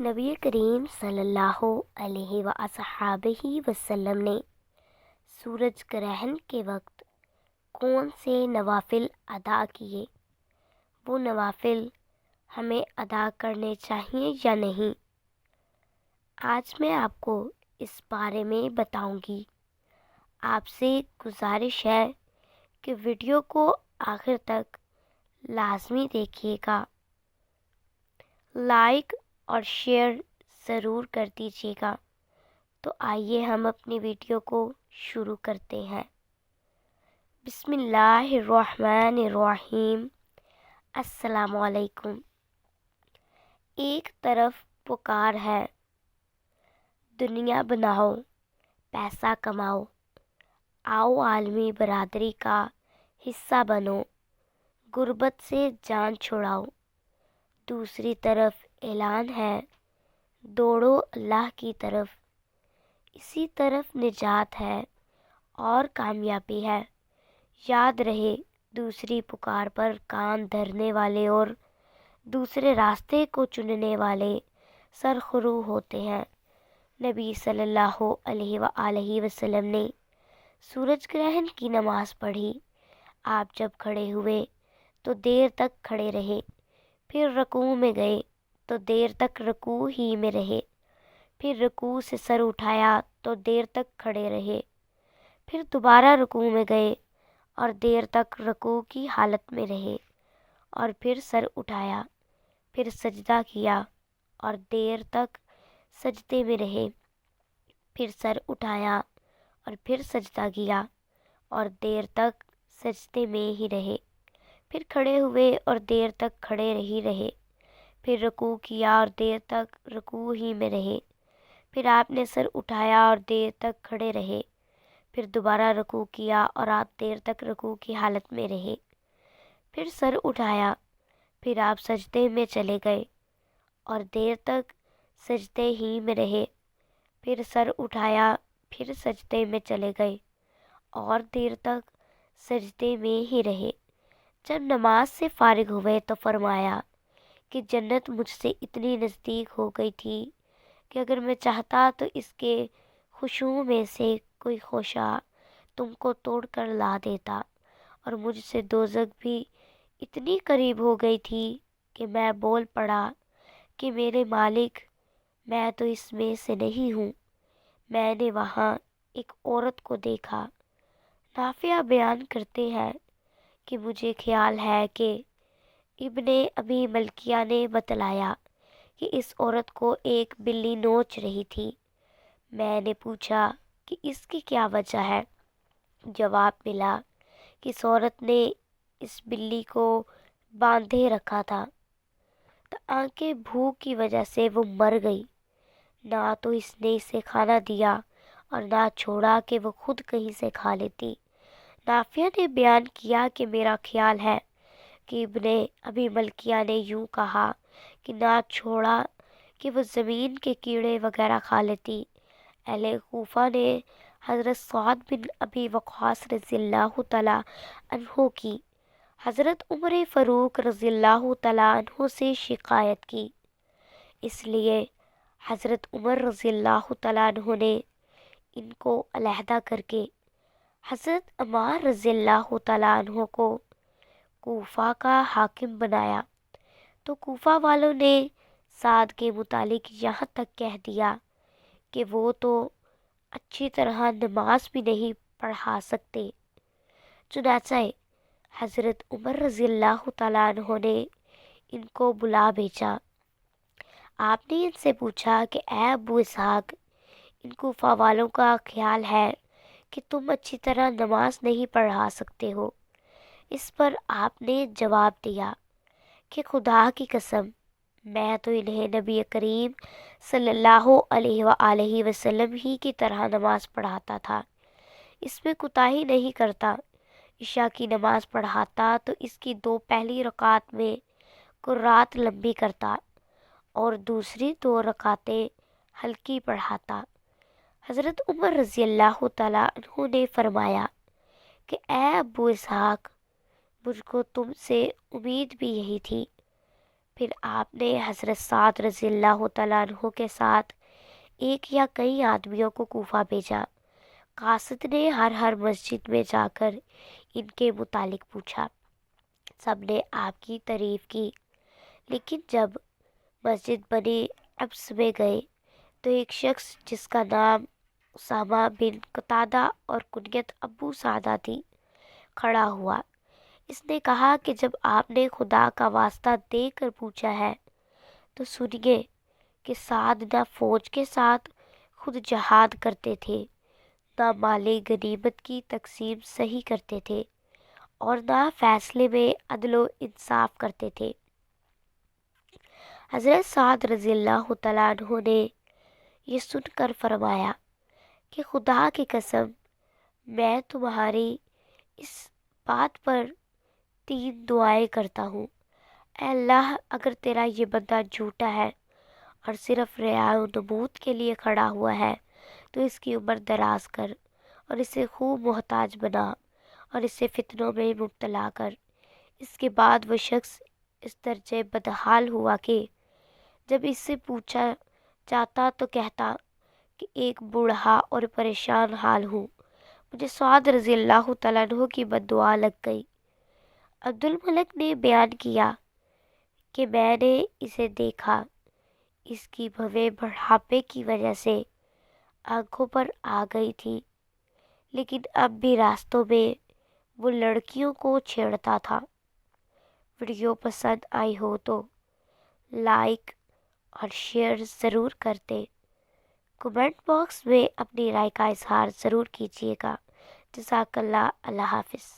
نبی کریم صلی اللہ علیہ وآلہ وسلم نے سورج گرہن کے وقت کون سے نوافل ادا کیے؟ وہ نوافل ہمیں ادا کرنے چاہیے یا نہیں؟ آج میں آپ کو اس بارے میں بتاؤں گی۔ آپ سے گزارش ہے کہ ویڈیو کو آخر تک لازمی دیکھیے گا، لائک اور شیئر ضرور کر دیجیے گا۔ تو آئیے ہم اپنی ویڈیو کو شروع کرتے ہیں۔ بسم اللہ الرحمن الرحیم۔ السلام علیکم۔ ایک طرف پکار ہے، دنیا بناؤ، پیسہ کماؤ، آؤ عالمی برادری کا حصہ بنو، غربت سے جان چھڑاؤ۔ دوسری طرف اعلان ہے، دوڑو اللہ کی طرف، اسی طرف نجات ہے اور کامیابی ہے۔ یاد رہے، دوسری پکار پر کان دھرنے والے اور دوسرے راستے کو چننے والے سرخرو ہوتے ہیں۔ نبی صلی اللہ علیہ وآلہ وسلم نے سورج گرہن کی نماز پڑھی۔ آپ جب کھڑے ہوئے تو دیر تک کھڑے رہے، پھر رکوع میں گئے تو دیر تک رکوع ہی میں رہے، پھر رکوع سے سر اٹھایا تو دیر تک کھڑے رہے، پھر دوبارہ رکوع میں گئے اور دیر تک رکوع کی حالت میں رہے، اور پھر سر اٹھایا، پھر سجدہ کیا اور دیر تک سجدے میں رہے، پھر سر اٹھایا اور پھر سجدہ کیا اور دیر تک سجدے میں ہی رہے، پھر کھڑے ہوئے اور دیر تک کھڑے ہی رہے، پھر رکوع کیا اور دیر تک رکوع ہی میں رہے، پھر آپ نے سر اٹھایا اور دیر تک کھڑے رہے، پھر دوبارہ رکوع کیا اور آپ دیر تک رکوع کی حالت میں رہے، پھر سر اٹھایا، پھر آپ سجدے میں چلے گئے اور دیر تک سجدے ہی میں رہے، پھر سر اٹھایا، پھر سجدے میں چلے گئے اور دیر تک سجدے میں ہی رہے۔ جب نماز سے فارغ ہوئے تو فرمایا کہ جنت مجھ سے اتنی نزدیک ہو گئی تھی کہ اگر میں چاہتا تو اس کے خشوع میں سے کوئی خوشہ تم کو توڑ کر لا دیتا، اور مجھ سے دوزخ بھی اتنی قریب ہو گئی تھی کہ میں بول پڑا کہ میرے مالک، میں تو اس میں سے نہیں ہوں۔ میں نے وہاں ایک عورت کو دیکھا۔ نافع بیان کرتے ہیں کہ مجھے خیال ہے کہ ابن ابی ملکیہ نے بتلایا کہ اس عورت کو ایک بلی نوچ رہی تھی۔ میں نے پوچھا کہ اس کی کیا وجہ ہے؟ جواب ملا کہ اس عورت نے اس بلی کو باندھے رکھا تھا تاکہ بھوک کی وجہ سے وہ مر گئی۔ نہ تو اس نے اسے کھانا دیا اور نہ چھوڑا کہ وہ خود کہیں سے کھا لیتی۔ نافع نے بیان کیا کہ میرا خیال ہے کہ ابن ابی ملکیہ نے یوں کہا کہ نہ چھوڑا کہ وہ زمین کے کیڑے وغیرہ کھا لیتی۔ اہل کوفہ نے حضرت سعد بن ابی وقاص رضی اللہ تعالیٰ عنہ کی حضرت عمر فاروق رضی اللہ تعالیٰ عنہ سے شکایت کی، اس لیے حضرت عمر رضی اللہ تعالیٰ عنہ نے ان کو علیحدہ کر کے حضرت عمار رضی اللہ تعالیٰ عنہ کو کوفہ کا حاکم بنایا۔ تو کوفہ والوں نے سعد کے متعلق یہاں تک کہہ دیا کہ وہ تو اچھی طرح نماز بھی نہیں پڑھا سکتے۔ چنانچہ حضرت عمر رضی اللہ تعالیٰ عنہ نے ان کو بلا بھیجا۔ آپ نے ان سے پوچھا کہ اے ابو اسحاق، ان کوفہ والوں کا خیال ہے کہ تم اچھی طرح نماز نہیں پڑھا سکتے ہو۔ اس پر آپ نے جواب دیا کہ خدا کی قسم، میں تو انہیں نبی کریم صلی اللہ علیہ وآلہ وسلم ہی کی طرح نماز پڑھاتا تھا، اس میں کوتاہی نہیں کرتا۔ عشاء کی نماز پڑھاتا تو اس کی 2 پہلی رکعت میں قرات لمبی کرتا اور دوسری 2 رکعتیں ہلکی پڑھاتا۔ حضرت عمر رضی اللہ تعالیٰ عنہ نے فرمایا کہ اے ابو اسحاق، مجھ کو تم سے امید بھی یہی تھی۔ پھر آپ نے حضرت سعد رضی اللہ تعالیٰ عنہ کے ساتھ ایک یا کئی آدمیوں کو کوفہ بھیجا۔ قاصد نے ہر مسجد میں جا کر ان کے متعلق پوچھا۔ سب نے آپ کی تعریف کی، لیکن جب مسجد بنی عبس میں گئے تو ایک شخص جس کا نام اسامہ بن قتادہ اور کنیت ابو سعدہ تھی کھڑا ہوا۔ اس نے کہا کہ جب آپ نے خدا کا واسطہ دے کر پوچھا ہے تو سنیے کہ سعد نہ فوج کے ساتھ خود جہاد کرتے تھے، نہ مال غنیمت کی تقسیم صحیح کرتے تھے، اور نہ فیصلے میں عدل و انصاف کرتے تھے۔ حضرت سعد رضی اللہ تعالیٰ عنہ نے یہ سن کر فرمایا کہ خدا کی قسم، میں تمہاری اس بات پر 3 دعائیں کرتا ہوں۔ اے اللہ، اگر تیرا یہ بندہ جھوٹا ہے اور صرف ریا و نمود کے لیے کھڑا ہوا ہے تو اس کی عمر دراز کر اور اسے خوب محتاج بنا اور اسے فتنوں میں مبتلا کر۔ اس کے بعد وہ شخص اس درجے بدحال ہوا کہ جب اس سے پوچھا جاتا تو کہتا کہ ایک بوڑھا اور پریشان حال ہوں، مجھے سعد رضی اللہ تعالیٰ عنہ کی بد دعا لگ گئی۔ عبد الملک نے بیان کیا کہ میں نے اسے دیکھا، اس کی بھویں بڑھاپے کی وجہ سے آنکھوں پر آ گئی تھی، لیکن اب بھی راستوں میں وہ لڑکیوں کو چھیڑتا تھا۔ ویڈیو پسند آئی ہو تو لائک اور شیئر ضرور کرتے۔ کمنٹ باکس میں اپنی رائے کا اظہار ضرور کیجیے گا۔ جزاک اللہ۔ اللہ حافظ۔